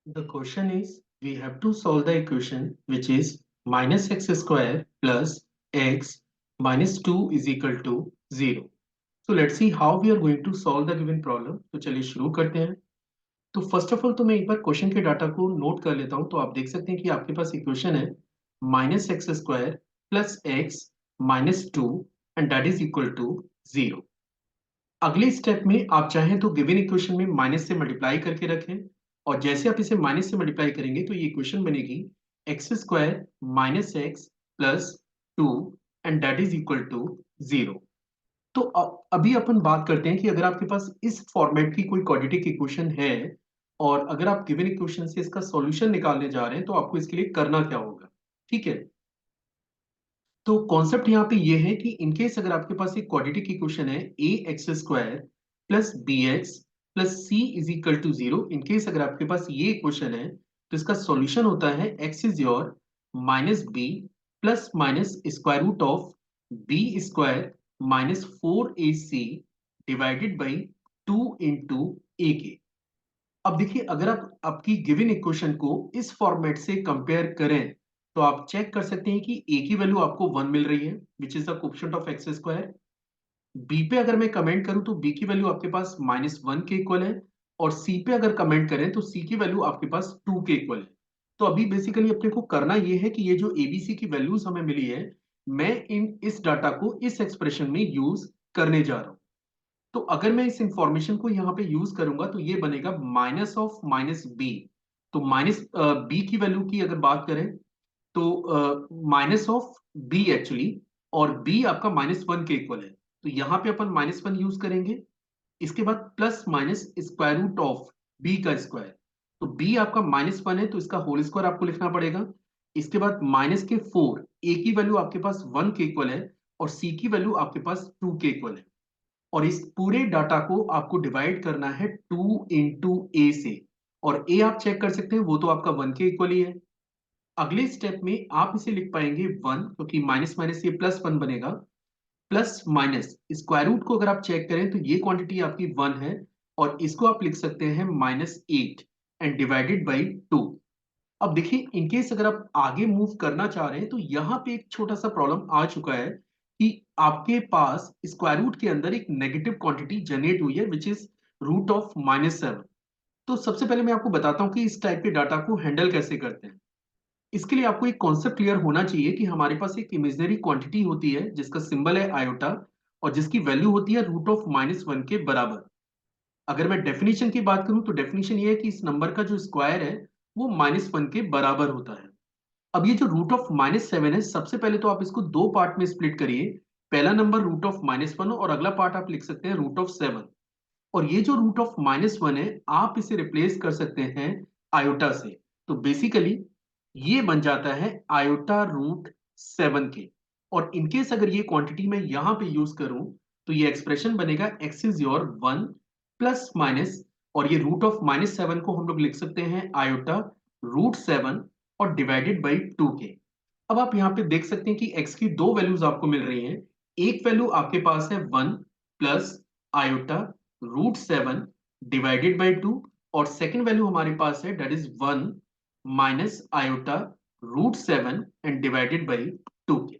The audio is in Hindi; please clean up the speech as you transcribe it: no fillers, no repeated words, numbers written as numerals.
The question is, we have to solve the equation which is minus x square plus x minus 2 is equal to 0. So let's see how we are going to solve the given problem. तो चलिए शुरू करते हैं. तो फर्स्ट ऑफ ऑल तो मैं एक बार क्वेश्चन के डाटा को नोट कर लेता हूं. तो आप देख सकते हैं कि आपके पास इक्वेशन है minus x square plus x minus two and that is equal to 0. अगले स्टेप में आप चाहें तो गिवन इक्वेशन में माइनस से मल्टीप्लाई करके रखें और जैसे आप इसे माइनस से मल्टीप्लाई करेंगे तो ये इक्वेशन बनेगी x square minus x plus two and that is equal to 0. तो अभी अपन बात करते हैं कि अगर आपके पास इस फॉर्मेट की कोई क्वाड्रेटिक इक्वेशन है और अगर आप गिवन इक्वेशन से इसका सॉल्यूशन निकालने जा रहे हैं तो आपको इसके लिए करना क्या होगा. ठीक है. तो कॉन्सेप्ट यहाँ पे ये है कि इनकेस अगर आपके पास एक क्वाड्रेटिक इक्वेशन है a x square plus b x plus c is equal to 0. In case अगर आपके पास ये इक्वेशन है तो इसका सॉल्यूशन होता है x is your minus b plus minus square root of b square minus 4ac divided by 2 into a के. अब देखिए अगर आप आपकी गिवन इक्वेशन को इस फॉर्मेट से कंपेयर करें तो आप चेक कर सकते हैं कि ए की वैल्यू आपको 1 मिल रही है which is the coefficient of x square. B पे अगर मैं कमेंट करूं तो बी की वैल्यू आपके पास माइनस 1 के इक्वल है और सी पे अगर कमेंट करें तो सी की वैल्यू आपके पास 2 के इक्वल है. तो अभी बेसिकली अपने को करना ये है कि ये जो एबीसी की वैल्यूज हमें मिली है मैं इन इस डाटा को इस एक्सप्रेशन में यूज करने जा रहा हूं. तो अगर मैं इस इंफॉर्मेशन को यहाँ पे यूज करूंगा तो ये बनेगा माइनस ऑफ माइनस बी. तो माइनस बी की वैल्यू की अगर बात करें तो माइनस ऑफ बी एक्चुअली और बी आपका माइनस 1 के इक्वल है. तो यहाँ पे अपन माइनस 1 यूज करेंगे. इसके बाद plus minus square root of b का स्क्वायर. तो बी आपका माइनस 1 है तो इसका होल स्क्वायर आपको लिखना पड़ेगा. इसके बाद माइनस के 4 ए की वैल्यू आपके पास 1 के इक्वल है और सी की वैल्यू आपके पास 2 के इक्वल है. और इस पूरे डाटा को आपको डिवाइड करना है 2 इंटू ए से और ए आप चेक कर सकते हैं वो तो आपका 1 के इक्वल ही है. अगले स्टेप में आप इसे लिख पाएंगे 1 क्योंकि माइनस माइनस ये प्लस 1 बनेगा. प्लस माइनस स्क्वायर रूट को अगर आप चेक करें तो ये क्वांटिटी आपकी 1 है और इसको आप लिख सकते हैं माइनस 8 एंड डिवाइडेड बाई 2. अब देखिए इनकेस अगर आप आगे मूव करना चाह रहे हैं तो यहाँ पे एक छोटा सा प्रॉब्लम आ चुका है कि आपके पास स्क्वायर रूट के अंदर एक नेगेटिव क्वांटिटी जनरेट हुई है which is root of minus 7. तो सबसे पहले मैं आपको बताता हूं कि इस टाइप के डाटा को हैंडल कैसे करते हैं. इसके लिए आपको एक कॉन्सेप्ट क्लियर होना चाहिए कि हमारे पास एक इमेजिनरी क्वांटिटी होती है जिसका सिंबल है आयोटा और जिसकी वैल्यू होती है रूट ऑफ माइनस 1 के बराबर. अगर मैं डेफिनेशन की बात करूं तो डेफिनेशन ये है कि इस नंबर का जो स्क्वायर है वो माइनस 1 के बराबर होता है. अब ये जो रूट ऑफ माइनस 7 है सबसे पहले तो आप इसको दो पार्ट में स्प्लिट करिए. पहला नंबर रूट ऑफ माइनस 1 और अगला पार्ट आप लिख सकते हैं रूट ऑफ 7. और ये जो रूट ऑफ माइनस 1 है आप इसे रिप्लेस कर सकते हैं आयोटा से. तो बेसिकली ये बन जाता है आयोटा रूट 7 के. और इनकेस अगर ये क्वांटिटी मैं यहां पे यूज करूं तो ये एक्सप्रेशन बनेगा x is your 1 plus minus और ये रूट ऑफ माइनस 7 को हम लोग लिख सकते हैं आयोटा रूट 7 और डिवाइडेड बाई 2 के. अब आप यहाँ पे देख सकते हैं कि x की दो वैल्यूज आपको मिल रही हैं. एक वैल्यू आपके पास है 1 plus iota root 7 divided by 2 और सेकेंड वैल्यू हमारे पास है that is 1 minus iota root 7 and divided by 2 के.